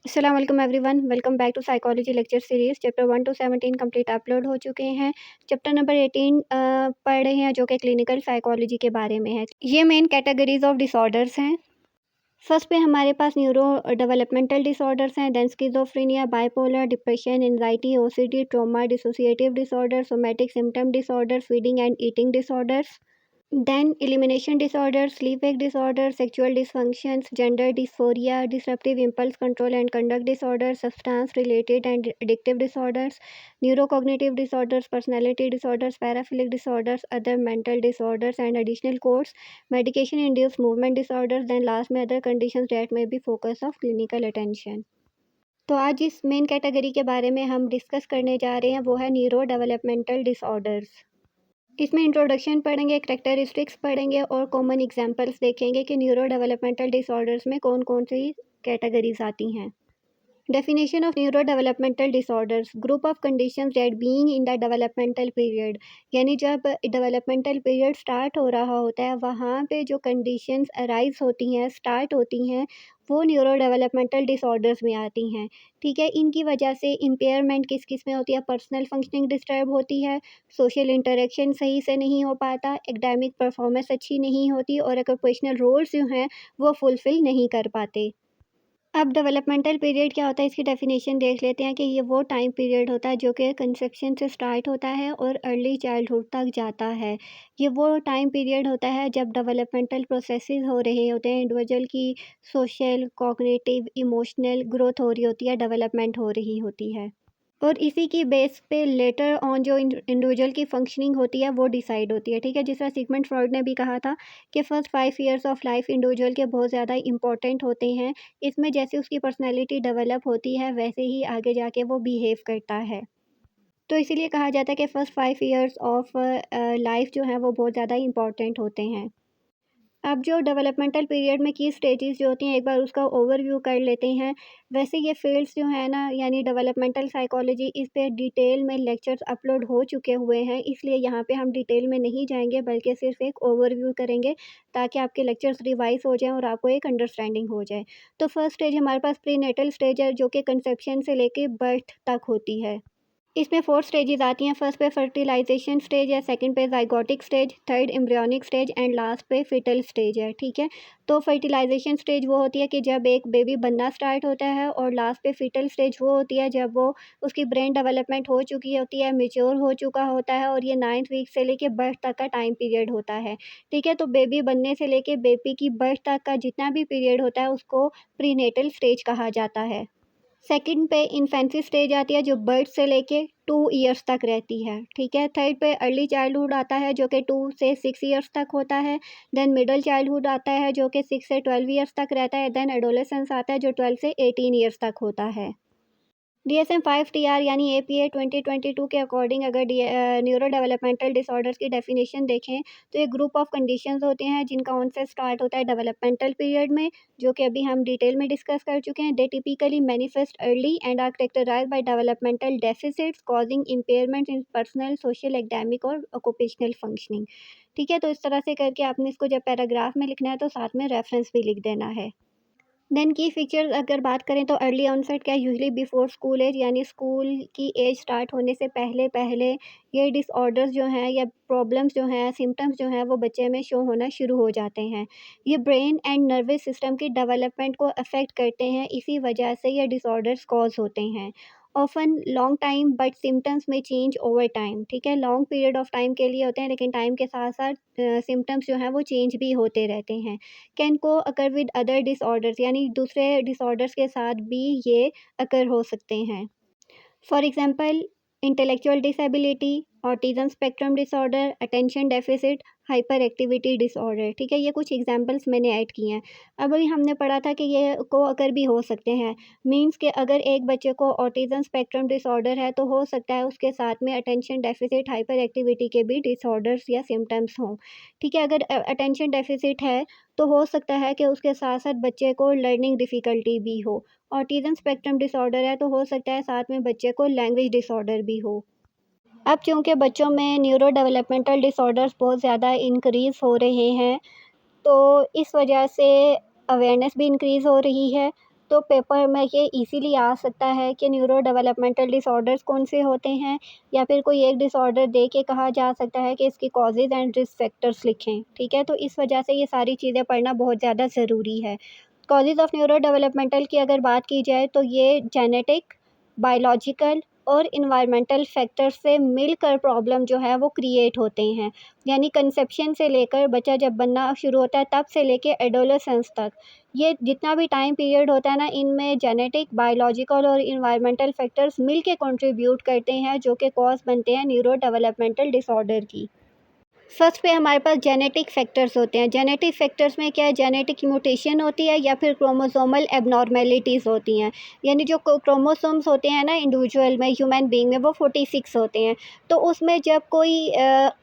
अस्सलाम वालेकुम everyone, welcome back to psychology lecture series. Chapter 1 to 17 complete upload हो चुके हैं। चैप्टर नंबर 18 पढ़ रहे हैं, जो कि क्लिनिकल साइकोलॉजी के बारे में है। ये मेन कैटेगरीज ऑफ डिसऑर्डर्स हैं। फर्स्ट पे हमारे पास न्यूरो डेवलपमेंटल डिसऑर्डर्स हैं, then schizophrenia, bipolar, depression, anxiety, OCD, trauma, dissociative disorder, somatic symptom disorder, feeding and eating disorders, then elimination disorder, sleep wake disorder, sexual dysfunctions, gender dysphoria, disruptive impulse control and conduct disorder, substance related and addictive disorders, neurocognitive disorders, personality disorders, paraphilic disorders, other mental disorders and additional codes, medication induced movement disorders, then last में other conditions that may be focus of clinical attention। तो आज इस main category के बारे में हम discuss करने जा रहे हैं, वो है न्यूरो डेवलपमेंटल डिसऑर्डर्स। इसमें इंट्रोडक्शन पढ़ेंगे, करैक्टरिस्टिक्स पढ़ेंगे और कॉमन एग्जांपल्स देखेंगे कि न्यूरो डेवलपमेंटल डिसऑर्डर्स में कौन कौन सी कैटेगरीज आती हैं। Definition of neuro developmental disorders, group of conditions that being in the developmental period, यानी जब डेवलपमेंटल पीरियड स्टार्ट हो रहा होता है वहाँ पे जो कंडीशंस अराइज होती हैं, स्टार्ट होती हैं, वो न्यूरो डेवलपमेंटल डिसऑर्डर्स में आती हैं। ठीक है, इनकी वजह से इम्पेयरमेंट किस किस में होती है, पर्सनल फंक्शनिंग डिस्टर्ब होती है, सोशल इंटरेक्शन सही से नहीं हो पाता, एकेडमिक परफॉर्मेंस अच्छी नहीं होती और ऑक्यूपेशनल रोल्स जो हैं वो फुलफ़िल नहीं कर पाते। अब डेवलपमेंटल पीरियड क्या होता है, इसकी डेफिनेशन देख लेते हैं कि ये वो टाइम पीरियड होता है जो कि कंसेप्शन से स्टार्ट होता है और अर्ली चाइल्डहुड तक जाता है। ये वो टाइम पीरियड होता है जब डेवलपमेंटल प्रोसेसेस हो रहे होते हैं, इंडिविजुअल की सोशल, कॉग्निटिव, इमोशनल ग्रोथ हो रही होती है, डेवलपमेंट हो रही होती है। और इसी की बेस पे लेटर ऑन जो इंडिविजुअल की फंक्शनिंग होती है वो डिसाइड होती है। ठीक है, जिस तरह सिगमंड फ्रॉइड ने भी कहा था कि first 5 years of life individual के बहुत ज़्यादा इंपॉर्टेंट होते हैं। इसमें जैसे उसकी पर्सनैलिटी डेवलप होती है वैसे ही आगे जाके वो बिहेव करता है। तो इसीलिए कहा जाता है कि फर्स्ट 5 ईयर्स ऑफ लाइफ जो है वो बहुत ज़्यादा इंपॉर्टेंट होते हैं। अब जो डेवलपमेंटल पीरियड में की स्टेजेस जो होती हैं, एक बार उसका ओवरव्यू कर लेते हैं। वैसे ये फील्ड्स जो है ना, यानी डेवलपमेंटल साइकोलॉजी, इस पे डिटेल में लेक्चर्स अपलोड हो चुके हुए हैं, इसलिए यहाँ पे हम डिटेल में नहीं जाएंगे बल्कि सिर्फ एक ओवरव्यू करेंगे ताकि आपके लेक्चर्स रिवाइज हो जाएं और आपको एक अंडरस्टैंडिंग हो जाए। तो फर्स्ट स्टेज हमारे पास प्रीनेटल स्टेज है, जो कि कंसेप्शन से लेके बर्थ तक होती है। इसमें 4 स्टेजेस आती हैं। फर्स्ट पे फर्टिलाइजेशन स्टेज है, सेकंड पे ज़ाइगोटिक stage, third embryonic stage and last पे फीटल स्टेज है। ठीक है, तो फर्टिलाइजेशन स्टेज वो होती है कि जब एक बेबी बनना स्टार्ट होता है, और लास्ट पे फीटल स्टेज वो होती है जब वो उसकी ब्रेन डेवलपमेंट हो चुकी होती है, मैच्योर हो चुका होता है, और ये 9th वीक से लेके बर्थ तक का टाइम पीरियड होता है। ठीक है, तो बेबी बनने से लेके बेबी की बर्थ तक का जितना भी पीरियड होता है उसको प्रीनेटल स्टेज कहा जाता है। सेकंड पे इन्फेंसी स्टेज आती है, जो बर्थ से लेके 2 ईयर्स तक रहती है। ठीक है, थर्ड पे अर्ली चाइल्डहुड आता है जो कि 2 से 6 ईयर्स तक होता है। देन मिडल चाइल्डहुड आता है जो कि 6 से 12 ईयर्स तक रहता है। देन एडोलेसेंस आता है जो 12 से 18 ईयर्स तक होता है। DSM-5 TR यानी APA 2022 के अकॉर्डिंग अगर न्यूरो डेवलपमेंटल डिसऑर्डर्स की डेफिनेशन देखें तो ये ग्रुप ऑफ कंडीशंस होते हैं जिनका ऑनसेट स्टार्ट होता है डेवलपमेंटल पीरियड में, जो कि अभी हम डिटेल में डिस्कस कर चुके हैं। They typically manifest early and are characterised by developmental deficits causing impairment in personal, social, academic और ऑक्यूपेशनल फंक्शनिंग। ठीक है, तो इस तरह से करके आपने इसको जब पैराग्राफ में लिखना है तो साथ में रेफरेंस भी लिख देना है। देन की फीचर्स अगर बात करें तो अर्ली ऑनसेट क्या, यूजुअली बिफोर स्कूल एज, यानी स्कूल की एज स्टार्ट होने से पहले पहले ये डिसऑर्डर्स जो हैं या प्रॉब्लम्स जो हैं, सिम्टम्स जो हैं वो बच्चे में शो होना शुरू हो जाते हैं। ये ब्रेन एंड नर्वस सिस्टम की डेवलपमेंट को अफेक्ट करते हैं, इसी वजह से ये डिसऑर्डर्स कॉज होते हैं। Often long time but symptoms में चेंज ओवर टाइम। ठीक है, लॉन्ग पीरियड ऑफ टाइम के लिए होते हैं लेकिन टाइम के साथ साथ सिम्टम्स जो हैं वो चेंज भी होते रहते हैं। कैन को अकर विद अदर डिसऑर्डर्स, यानी दूसरे डिसऑर्डर्स के साथ भी ये अकर हो सकते हैं। For example intellectual disability, autism spectrum disorder, attention deficit, hyper activity disorder. ठीक है, ये कुछ एग्जांपल्स मैंने ऐड किए हैं। अब अभी हमने पढ़ा था कि ये को अकर भी हो सकते हैं, मींस कि अगर एक बच्चे को ऑटिज़म स्पेक्ट्रम डिसऑर्डर है तो हो सकता है उसके साथ में अटेंशन डेफिसिट, हाइपर एक्टिविटी के भी डिसऑर्डर्स या सिम्टम्स हों। ठीक है, अगर अटेंशन डेफिसिट है तो हो सकता है कि उसके साथ साथ बच्चे को लर्निंग डिफ़िकल्टी भी हो। ऑटिज़म स्पेक्ट्रम डिसऑर्डर है तो हो सकता है साथ में बच्चे को लैंग्वेज डिसऑर्डर भी हो। अब चूँकि बच्चों में न्यूरो डेवलपमेंटल डिसऑर्डर्स बहुत ज़्यादा इंक्रीज़ हो रहे हैं, तो इस वजह से अवेयरनेस भी इंक्रीज़ हो रही है। तो पेपर में ये इजीली आ सकता है कि न्यूरो डेवलपमेंटल डिसऑर्डर्स कौन से होते हैं, या फिर कोई एक डिसऑर्डर दे के कहा जा सकता है कि इसकी कॉजेज़ एंड रिस्क फैक्टर्स लिखें, ठीक है। तो इस वजह से ये सारी चीज़ें पढ़ना बहुत ज़्यादा ज़रूरी है। कॉजेज़ ऑफ न्यूरो डेवलपमेंटल की अगर बात की जाए तो ये जेनेटिक, बायोलॉजिकल और इन्वायरमेंटल फैक्टर्स से मिलकर प्रॉब्लम जो है वो क्रिएट होते हैं। यानी कंसेप्शन से लेकर बच्चा जब बनना शुरू होता है तब से लेके एडोलेसेंस तक, ये जितना भी टाइम पीरियड होता है ना, इनमें जेनेटिक, बायोलॉजिकल और इन्वायरमेंटल फैक्टर्स मिल के कंट्रीब्यूट करते हैं, जो कि कॉज बनते हैं न्यूरो डेवलपमेंटल डिसऑर्डर की। फर्स्ट पे हमारे पास जेनेटिक फैक्टर्स होते हैं। जेनेटिक फैक्टर्स में क्या है, जेनेटिक म्यूटेशन होती है या फिर क्रोमोसोमल एबनॉर्मेलिटीज़ होती हैं। यानी जो क्रोमोसोम्स होते हैं ना इंडिविजुअल में, ह्यूमन बीइंग में, वो 46 होते हैं। तो उसमें जब कोई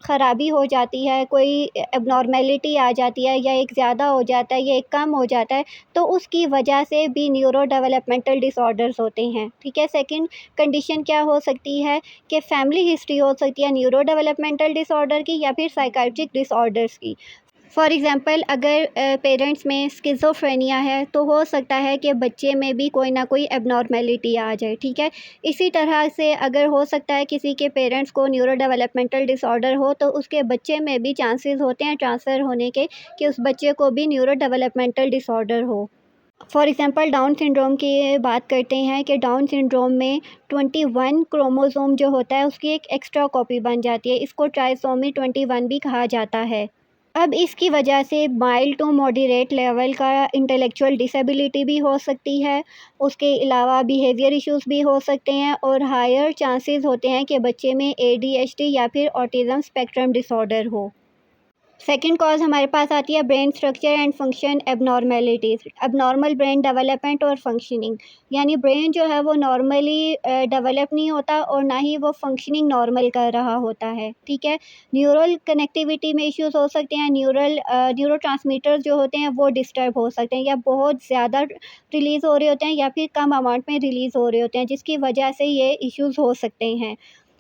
ख़राबी हो जाती है, कोई एबनॉर्मेलिटी आ जाती है, या एक ज़्यादा हो जाता है या एक कम हो जाता है, तो उसकी वजह से भी न्यूरो डेवलपमेंटल डिसऑर्डर्स होते हैं, ठीक है। सेकंड कंडीशन क्या हो सकती है कि फैमिली हिस्ट्री हो सकती है न्यूरो डेवलपमेंटल डिसऑर्डर की या फिर साइकाइट्रिक डिसऑर्डर्स की। फॉर एग्ज़ाम्पल अगर पेरेंट्स में स्किज़ोफ्रेनिया है तो हो सकता है कि बच्चे में भी कोई ना कोई एबनॉर्मेलिटी आ जाए, ठीक है। इसी तरह से अगर हो सकता है किसी के पेरेंट्स को न्यूरो डेवलपमेंटल डिसऑर्डर हो तो उसके बच्चे में भी चांसेस होते हैं ट्रांसफ़र होने के कि उस बच्चे को भी न्यूरो डेवलपमेंटल डिसऑर्डर हो। फॉर एग्ज़ाम्पल डाउन सिंड्रोम की बात करते हैं कि डाउन सिंड्रोम में 21 क्रोमोसोम जो होता है उसकी एक एक्स्ट्रा कॉपी बन जाती है। इसको ट्राइसोमी 21 भी कहा जाता है। अब इसकी वजह से माइल्ड टू मॉडरेट लेवल का इंटेलेक्चुअल डिसेबिलिटी भी हो सकती है। उसके अलावा बिहेवियर इश्यूज़ भी हो सकते हैं और हायर चांसेस होते हैं कि बच्चे में एडीएचडी या फिर ऑटिज़म स्पेक्ट्रम डिसऑर्डर हो। सेकंड कॉज़ हमारे पास आती है brain structure and function abnormalities, abnormal brain development और फंक्शनिंग। यानी ब्रेन जो है वो नॉर्मली डेवलप नहीं होता और ना ही वो फंक्शनिंग नॉर्मल कर रहा होता है, ठीक है। न्यूरल कनेक्टिविटी में इश्यूज़ हो सकते हैं, न्यूरोट्रांसमीटर्स जो होते हैं वो डिस्टर्ब हो सकते हैं, या बहुत ज़्यादा रिलीज़ हो रहे होते हैं या फिर कम अमाउंट में रिलीज़ हो रहे होते हैं, जिसकी वजह से ये इश्यूज़ हो सकते हैं।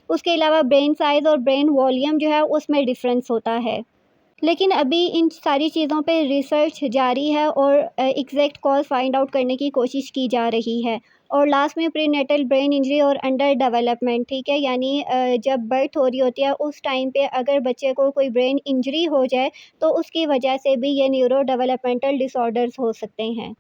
उसके अलावा ब्रेन साइज़ और ब्रेन वॉल्यूम जो है उसमें डिफरेंस होता है। लेकिन अभी इन सारी चीज़ों पे रिसर्च जारी है और एग्जैक्ट कॉज़ फाइंड आउट करने की कोशिश की जा रही है। और लास्ट में प्रीनेटल ब्रेन इंजरी और अंडर डेवलपमेंट, ठीक है। यानी जब बर्थ हो रही होती है उस टाइम पे अगर बच्चे को कोई ब्रेन इंजरी हो जाए तो उसकी वजह से भी ये न्यूरो डेवलपमेंटल डिसऑर्डर्स हो सकते हैं।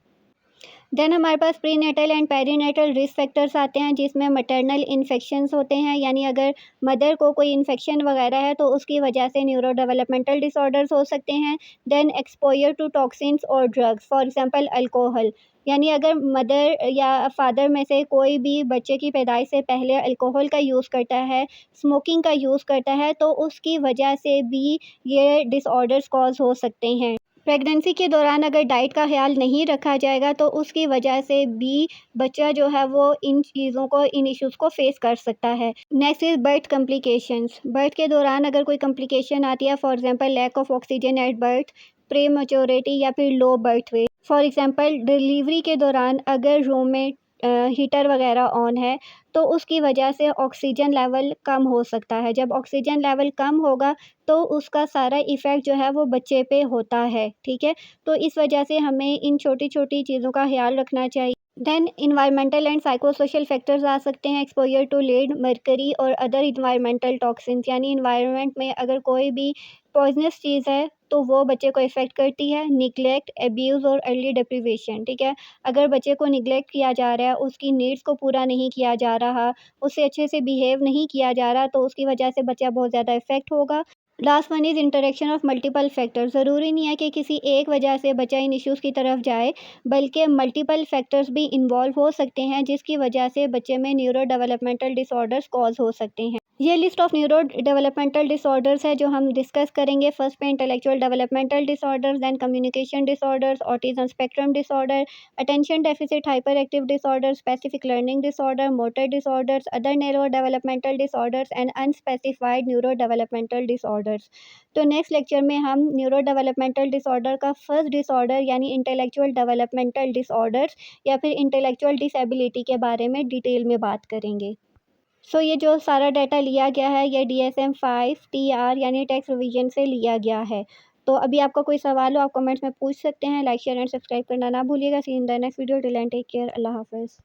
देन हमारे पास prenatal and perinatal risk factors आते हैं, जिसमें मैटरनल इन्फेक्शंस होते हैं। यानी अगर मदर को कोई इन्फेक्शन वगैरह है तो उसकी वजह से न्यूरो डेवलपमेंटल डिसऑर्डर्स हो सकते हैं। देन एक्सपोजर टू टॉक्सिन्स और ड्रग्स, फॉर एग्जांपल अल्कोहल। यानी अगर मदर या फादर में से कोई भी बच्चे की पैदाइश से पहले अल्कोहल का यूज़ करता है, स्मोकिंग का यूज़ करता है, तो उसकी वजह से भी ये डिसऑर्डर्स कॉज हो सकते हैं। प्रेगनेंसी के दौरान अगर डाइट का ख़्याल नहीं रखा जाएगा तो उसकी वजह से भी बच्चा जो है वो इन चीज़ों को, इन इश्यूज़ को फ़ेस कर सकता है। Next is birth complications. Birth के दौरान अगर कोई कॉम्प्लिकेशन आती है, for example lack of oxygen at birth, prematurity या फिर low birth weight. For example delivery के दौरान अगर रूम में हीटर वगैरह ऑन है तो उसकी वजह से ऑक्सीजन लेवल कम हो सकता है। जब ऑक्सीजन लेवल कम होगा तो उसका सारा इफ़ेक्ट जो है वो बच्चे पे होता है, ठीक है। तो इस वजह से हमें इन छोटी-छोटी चीज़ों का ख़्याल रखना चाहिए। Then environmental and psychosocial factors आ सकते हैं, एक्सपोजर टू लीड, मरकरी और अदर एनवायरमेंटल टॉक्सिन्स। यानी एनवायरनमेंट में अगर कोई भी पॉइज़नस चीज़ है तो वो बच्चे को इफ़ेक्ट करती है। निग्लेक्ट, एब्यूज़ और अर्ली डेप्रिवेशन, ठीक है। अगर बच्चे को निग्लेक्ट किया जा रहा है, उसकी नीड्स को पूरा नहीं किया जा रहा, उससे अच्छे से बिहेव नहीं किया जा रहा, तो उसकी वजह से बच्चा बहुत ज़्यादा इफ़ेक्ट होगा। Last one is interaction of multiple factor. ज़रूरी नहीं है कि किसी एक वजह से बच्चा इन इश्यूज़ की तरफ जाए, बल्कि मल्टीपल फैक्टर्स भी इन्वॉल्व हो सकते हैं, जिसकी वजह से बच्चे में न्यूरो डेवलपमेंटल डिसऑर्डर्स कॉज हो सकते हैं। ये list of neuro developmental disorders है जो हम डिस्कस करेंगे। फर्स्ट पे intellectual developmental disorders, then communication disorders, autism spectrum disorder, attention deficit hyper active disorder, specific learning disorder, motor disorders, other neuro developmental disorders and unspecified neuro developmental disorders. तो next lecture में हम neuro developmental disorder का first disorder यानी intellectual developmental disorders या फिर intellectual disability के बारे में डिटेल में बात करेंगे। ये जो सारा डाटा लिया गया है ये DSM-5 TR यानी टेक्स्ट रिवीजन से लिया गया है। तो अभी आपका कोई सवाल हो आप कमेंट्स में पूछ सकते हैं। लाइक शेयर एंड सब्सक्राइब करना ना भूलिएगा। See in the next video. Till then take care. अल्लाह हाफ़िज़।